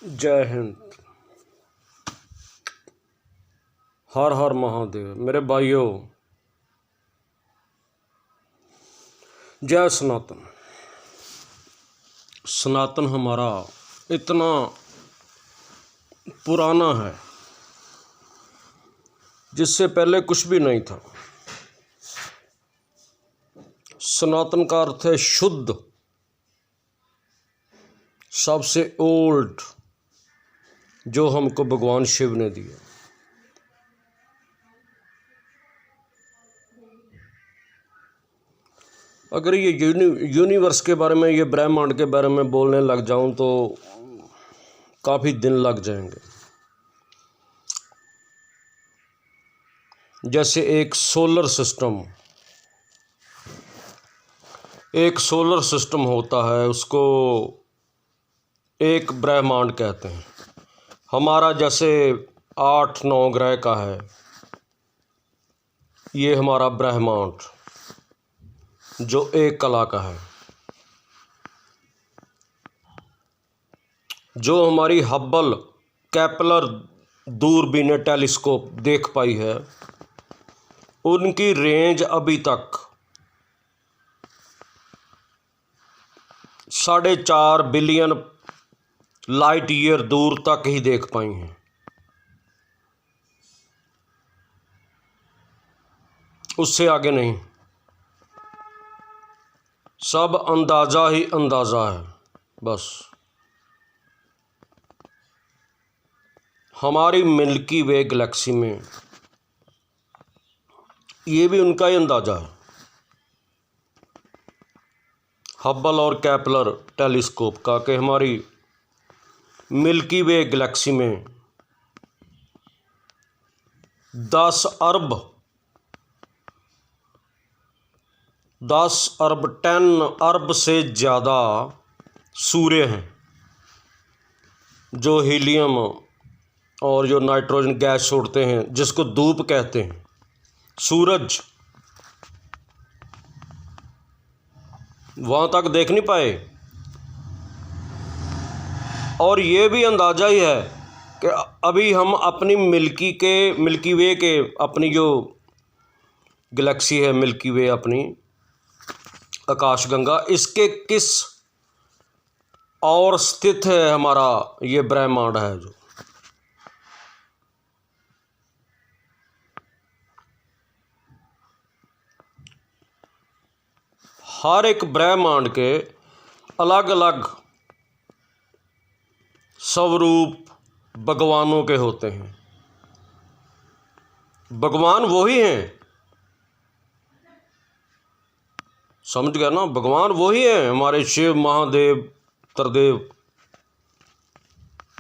जय हिंद। हर हर महादेव। मेरे भाइयों, जय सनातन। सनातन हमारा इतना पुराना है जिससे पहले कुछ भी नहीं था। सनातन का अर्थ है शुद्ध, सबसे ओल्ड, जो हमको भगवान शिव ने दिया। अगर ये यूनिवर्स के बारे में, ये ब्रह्मांड के बारे में बोलने लग जाऊं तो काफ़ी दिन लग जाएंगे। जैसे एक सोलर सिस्टम होता है, उसको एक ब्रह्मांड कहते हैं। हमारा जैसे 8-9 ग्रह का है, ये हमारा ब्रह्मांड जो एक कला का है। जो हमारी हब्बल केपलर दूरबीन टेलीस्कोप देख पाई है, उनकी रेंज अभी तक 4.5 बिलियन लाइट ईयर दूर तक ही देख पाई हैं। उससे आगे नहीं। सब अंदाज़ा ही अंदाज़ा है बस। हमारी मिल्की वे गैलेक्सी में ये भी उनका ही अंदाज़ा है, हब्बल और केपलर टेलीस्कोप का, कि हमारी मिल्की वे गैलेक्सी में 10 अरब 10 अरब से ज़्यादा सूर्य हैं, जो हीलियम और जो नाइट्रोजन गैस छोड़ते हैं, जिसको धूप कहते हैं। सूरज वहाँ तक देख नहीं पाए। और ये भी अंदाज़ा ही है कि अभी हम अपनी मिल्की वे के, अपनी जो गैलेक्सी है मिल्की वे, अपनी आकाशगंगा, इसके किस और स्थित है हमारा ये ब्रह्मांड है। जो हर एक ब्रह्मांड के अलग अलग स्वरूप भगवानों के होते हैं। भगवान वही हैं, समझ गया ना? भगवान वही हैं, हमारे शिव, महादेव, त्रिदेव।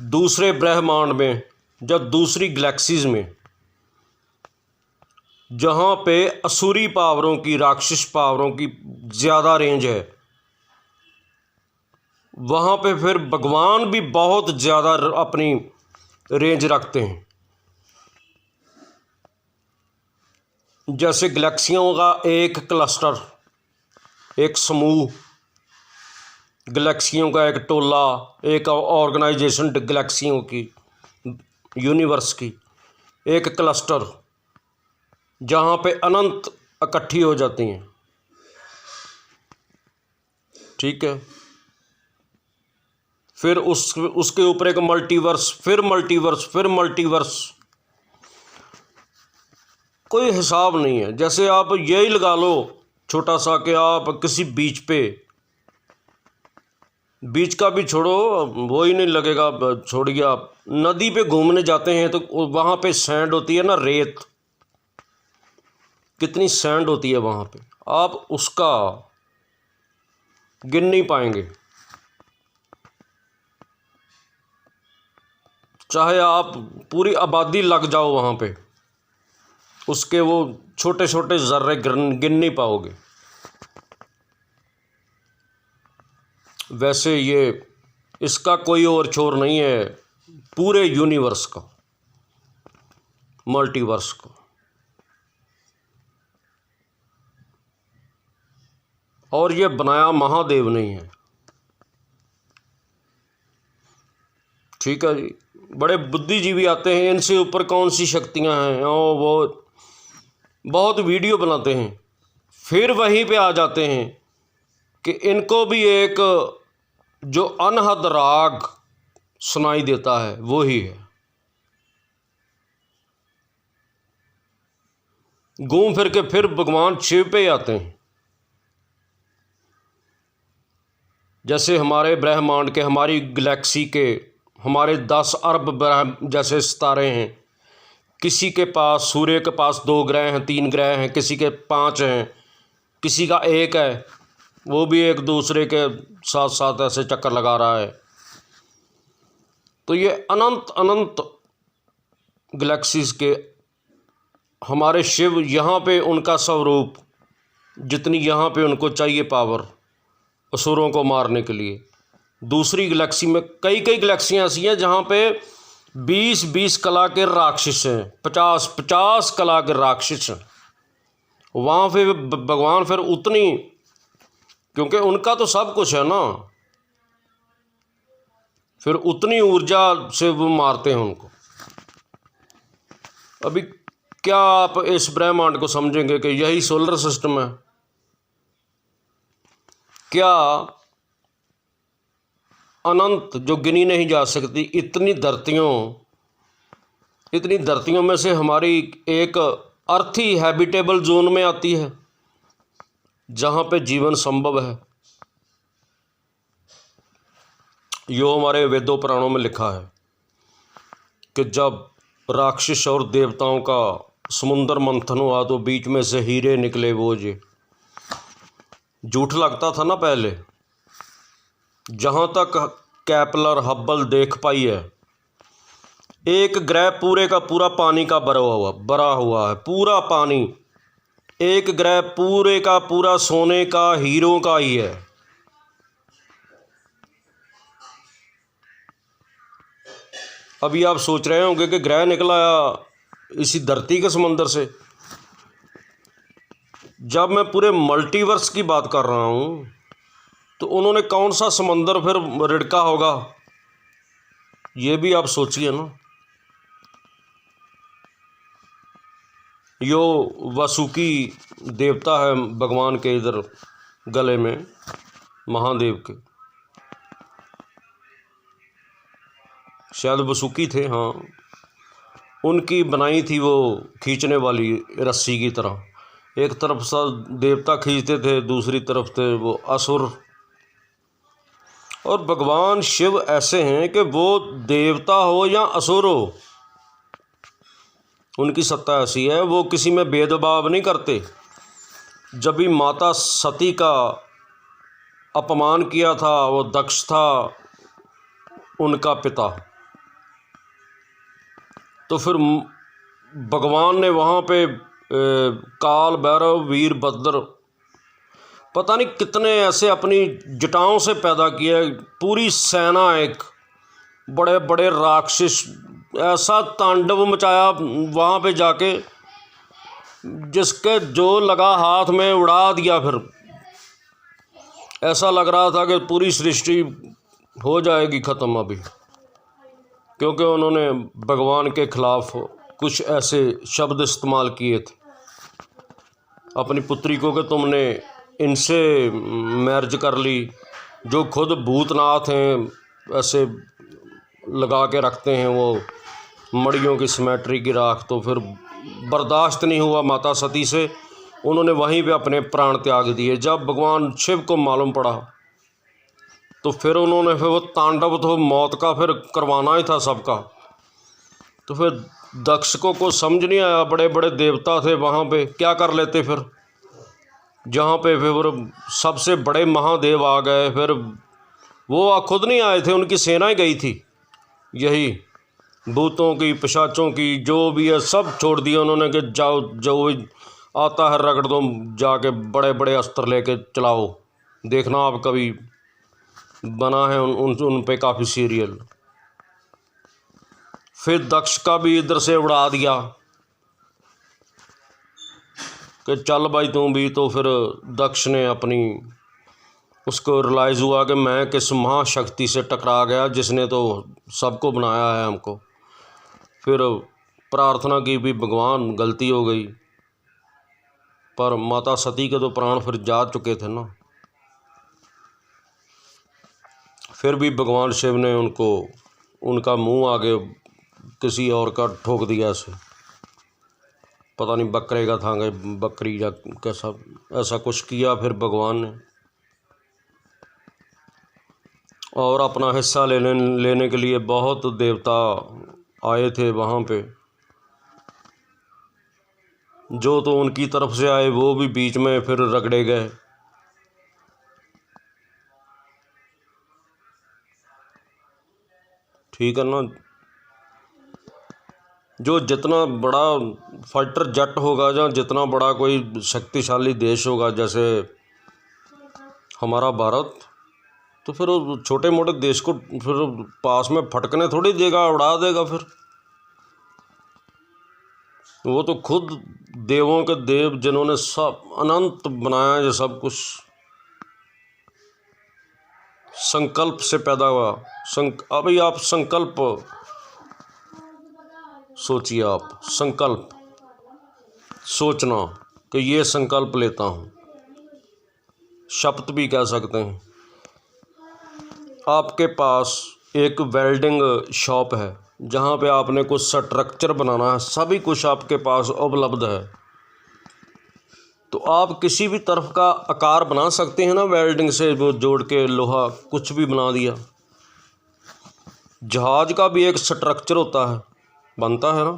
दूसरे ब्रह्मांड में, जब दूसरी गैलेक्सीज में, जहाँ पे असुरी पावरों की, राक्षस पावरों की ज़्यादा रेंज है, वहाँ पे फिर भगवान भी बहुत ज़्यादा अपनी रेंज रखते हैं। जैसे गैलेक्सियों का एक क्लस्टर, एक समूह, गैलेक्सियों का एक टोला, एक ऑर्गेनाइजेशन गैलेक्सियों की, यूनिवर्स की एक क्लस्टर, जहाँ पे अनंत इकट्ठी हो जाती हैं। ठीक है। फिर उसके ऊपर एक मल्टीवर्स, फिर मल्टीवर्स, फिर मल्टीवर्स। कोई हिसाब नहीं है। जैसे आप यही लगा लो छोटा सा, कि आप किसी बीच का भी छोड़ो, वो ही नहीं लगेगा, छोड़िए। आप नदी पे घूमने जाते हैं तो वहाँ पे सैंड होती है ना, रेत, कितनी सैंड होती है वहाँ पे, आप उसका गिन नहीं पाएंगे। चाहे आप पूरी आबादी लग जाओ वहाँ पे, उसके वो छोटे छोटे ज़र्रे गिन नहीं पाओगे। वैसे ये इसका कोई और छोर नहीं है पूरे यूनिवर्स का, मल्टीवर्स का। और ये बनाया महादेव नहीं है। ठीक है जी, बड़े बुद्धिजीवी आते हैं, इनसे ऊपर कौन सी शक्तियां हैं, और वो बहुत वीडियो बनाते हैं, फिर वहीं पे आ जाते हैं कि इनको भी एक जो अनहद राग सुनाई देता है वो ही है। घूम फिर के फिर भगवान शिव पे आते हैं। जैसे हमारे ब्रह्मांड के, हमारी गैलेक्सी के, हमारे 10 अरब जैसे सितारे हैं, किसी के पास, सूर्य के पास 2 ग्रह हैं, 3 ग्रह हैं, किसी के 5 हैं, किसी का 1 है, वो भी एक दूसरे के साथ साथ ऐसे चक्कर लगा रहा है। तो ये अनंत अनंत गैलेक्सीज के हमारे शिव, यहाँ पे उनका स्वरूप, जितनी यहाँ पे उनको चाहिए पावर असुरों को मारने के लिए। दूसरी गैलेक्सी में कई कई गैलेक्सियाँ ऐसी हैं जहाँ पे 20-20 कला के राक्षस हैं, 50-50 कला के राक्षस हैं। वहाँ पे भगवान फिर उतनी, क्योंकि उनका तो सब कुछ है ना, फिर उतनी ऊर्जा से वो मारते हैं उनको। अभी क्या आप इस ब्रह्मांड को समझेंगे कि यही सोलर सिस्टम है? क्या अनंत जो गिनी नहीं जा सकती इतनी धरतियों में से हमारी एक अर्थ ही हैबिटेबल जोन में आती है जहाँ पे जीवन संभव है। यो हमारे वेदों पुराणों में लिखा है कि जब राक्षस और देवताओं का समुंदर मंथन हुआ तो बीच में से हीरे निकले। वो जे झूठ लगता था ना पहले, जहाँ तक केपलर हब्बल देख पाई है, एक ग्रह पूरे का पूरा पानी का भरा हुआ है, पूरा पानी। एक ग्रह पूरे का पूरा सोने का, हीरों का ही है। अभी आप सोच रहे होंगे कि ग्रह निकला इसी धरती के समंदर से। जब मैं पूरे मल्टीवर्स की बात कर रहा हूँ तो उन्होंने कौन सा समंदर फिर रिड़का होगा, ये भी आप सोचिए ना। यो वासुकी देवता है भगवान के इधर गले में, महादेव के, शायद वासुकी थे, हाँ, उनकी बनाई थी वो खींचने वाली रस्सी की तरह। एक तरफ सा देवता खींचते थे, दूसरी तरफ थे वो असुर। और भगवान शिव ऐसे हैं कि वो देवता हो या असुर हो, उनकी सत्ता ऐसी है, वो किसी में भेदभाव नहीं करते। जब भी माता सती का अपमान किया था, वो दक्ष था उनका पिता, तो फिर भगवान ने वहाँ पे काल भैरव वीरभद्र पता नहीं कितने ऐसे अपनी जटाओं से पैदा किया, पूरी सेना, एक बड़े बड़े राक्षस, ऐसा तांडव मचाया वहाँ पे जाके, जिसके जो लगा हाथ में उड़ा दिया। फिर ऐसा लग रहा था कि पूरी सृष्टि हो जाएगी ख़त्म अभी, क्योंकि उन्होंने भगवान के खिलाफ कुछ ऐसे शब्द इस्तेमाल किए थे अपनी पुत्री को कि तुमने इनसे मैरिज कर ली, जो खुद भूतनाथ हैं, ऐसे लगा के रखते हैं वो मड़ियों की सिमेट्री की राख। तो फिर बर्दाश्त नहीं हुआ माता सती से, उन्होंने वहीं पे अपने प्राण त्याग दिए। जब भगवान शिव को मालूम पड़ा तो फिर उन्होंने फिर वो तांडव तो मौत का फिर करवाना ही था सबका। तो फिर दक्ष को समझ नहीं आया, बड़े बड़े देवता थे वहाँ पे, क्या कर लेते फिर, जहाँ पे फिर सबसे बड़े महादेव आ गए। फिर वो खुद नहीं आए थे, उनकी सेना ही गई थी, यही भूतों की, पिशाचों की, जो भी है सब छोड़ दिया उन्होंने कि जाओ, जो आता है रगड़ दो, जाके बड़े बड़े अस्त्र लेके चलाओ। देखना आप कभी बना है उन पे काफ़ी सीरियल। फिर दक्ष का भी इधर से उड़ा दिया कि चल भाई तू भी। तो फिर दक्ष ने अपनी, उसको रियलाइज़ हुआ कि मैं किस महाशक्ति से टकरा गया, जिसने तो सबको बनाया है हमको। फिर प्रार्थना की भी, भगवान गलती हो गई, पर माता सती के तो प्राण फिर जा चुके थे ना। फिर भी भगवान शिव ने उनका मुंह आगे किसी और का ठोक दिया ऐसे, पता नहीं बकरे का था बकरी या कैसा, ऐसा कुछ किया फिर भगवान ने। और अपना हिस्सा लेने के लिए बहुत देवता आए थे वहाँ पे। जो तो उनकी तरफ से आए वो भी बीच में फिर रगड़े गए। ठीक है ना। जो जितना बड़ा फाइटर जेट होगा या जितना बड़ा कोई शक्तिशाली देश होगा जैसे हमारा भारत, तो फिर वो छोटे मोटे देश को फिर पास में फटकने थोड़ी देगा, उड़ा देगा। फिर वो तो खुद देवों के देव जिन्होंने सब अनंत बनाया, ये सब कुछ संकल्प से पैदा हुआ। अभी आप संकल्प सोचिए, आप संकल्प सोचना कि ये संकल्प लेता हूँ, शपथ भी कह सकते हैं। आपके पास एक वेल्डिंग शॉप है जहाँ पे आपने कुछ स्ट्रक्चर बनाना है, सभी कुछ आपके पास उपलब्ध है, तो आप किसी भी तरफ का आकार बना सकते हैं ना। वेल्डिंग से वो जोड़ के लोहा कुछ भी बना दिया। जहाज का भी एक स्ट्रक्चर होता है, बनता है ना,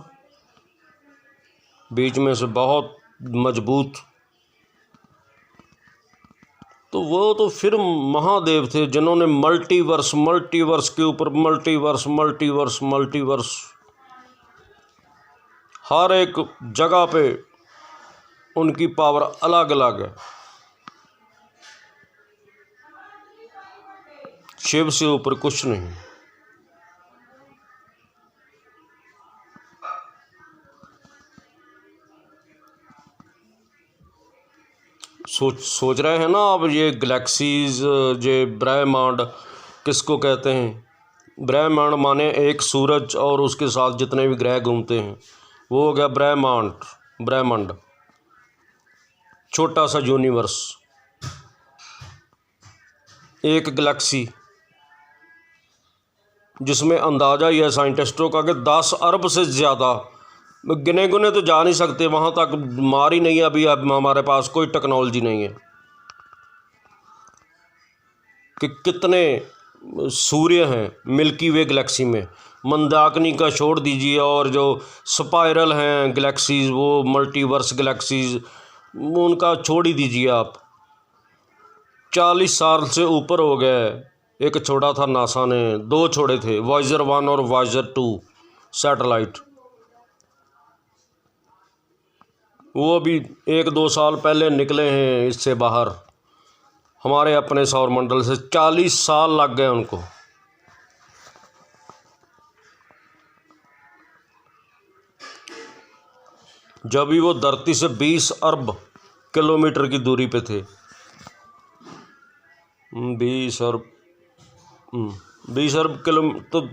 बीच में से बहुत मजबूत। तो वो तो फिर महादेव थे जिन्होंने मल्टीवर्स के ऊपर मल्टीवर्स हर एक जगह पे उनकी पावर अलग अलग है। शिव से ऊपर कुछ नहीं। सोच रहे हैं ना आप, ये गैलेक्सीज, ये ब्रह्मांड किसको कहते हैं? ब्रह्मांड माने एक सूरज और उसके साथ जितने भी ग्रह घूमते हैं, वो हो गया ब्रह्मांड। छोटा सा यूनिवर्स, एक गैलेक्सी, जिसमें अंदाज़ा ही है साइंटिस्टों का कि 10 अरब से ज़्यादा, गिने गुने तो जा नहीं सकते वहाँ तक, मार ही नहीं है अभी। अब हमारे पास कोई टेक्नोलॉजी नहीं है कि कितने सूर्य हैं मिल्की वे गैलेक्सी में। मंदाकिनी का छोड़ दीजिए, और जो स्पाइरल हैं गैलेक्सीज़, वो मल्टीवर्स गैलेक्सीज़, उनका छोड़ ही दीजिए आप। 40 साल से ऊपर हो गए। एक छोड़ा था नासा ने, 2 छोड़े थे, वाइजर 1 और वाइजर 2 सैटेलाइट। वो अभी 1-2 साल पहले निकले हैं इससे बाहर, हमारे अपने सौर मंडल से। 40 साल लग गए उनको। जब भी वो धरती से 20 अरब किलोमीटर की दूरी पे थे, 20 अरब किलोमीटर, तो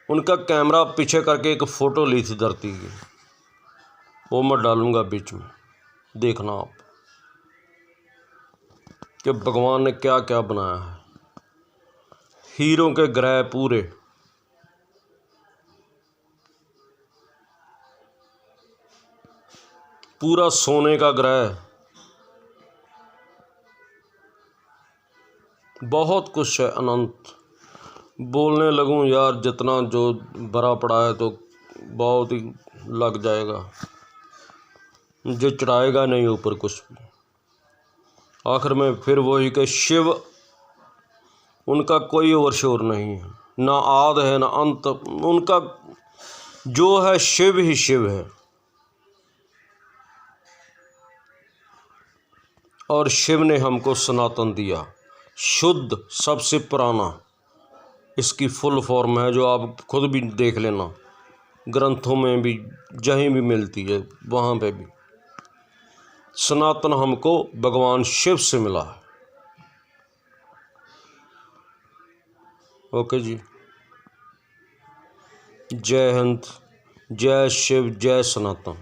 उनका कैमरा पीछे करके एक फ़ोटो ली थी धरती की, वो मैं डालूँगा बीच में, देखना आप कि भगवान ने क्या क्या बनाया है। हीरों के ग्रह पूरे, पूरा सोने का ग्रह, बहुत कुछ है अनंत। बोलने लगूं यार जितना जो भरा पड़ा है तो बहुत ही लग जाएगा, जो चढ़ाएगा नहीं ऊपर कुछ भी। आखिर में फिर वही कि शिव, उनका कोई और शोर नहीं है, ना आद है ना अंत, उनका जो है शिव ही शिव है। और शिव ने हमको सनातन दिया, शुद्ध, सबसे पुराना, इसकी फुल फॉर्म है जो आप खुद भी देख लेना, ग्रंथों में भी जहीं भी मिलती है वहाँ पे भी। सनातन हमको भगवान शिव से मिला है। ओके जी। जय हिंद, जय शिव, जय सनातन।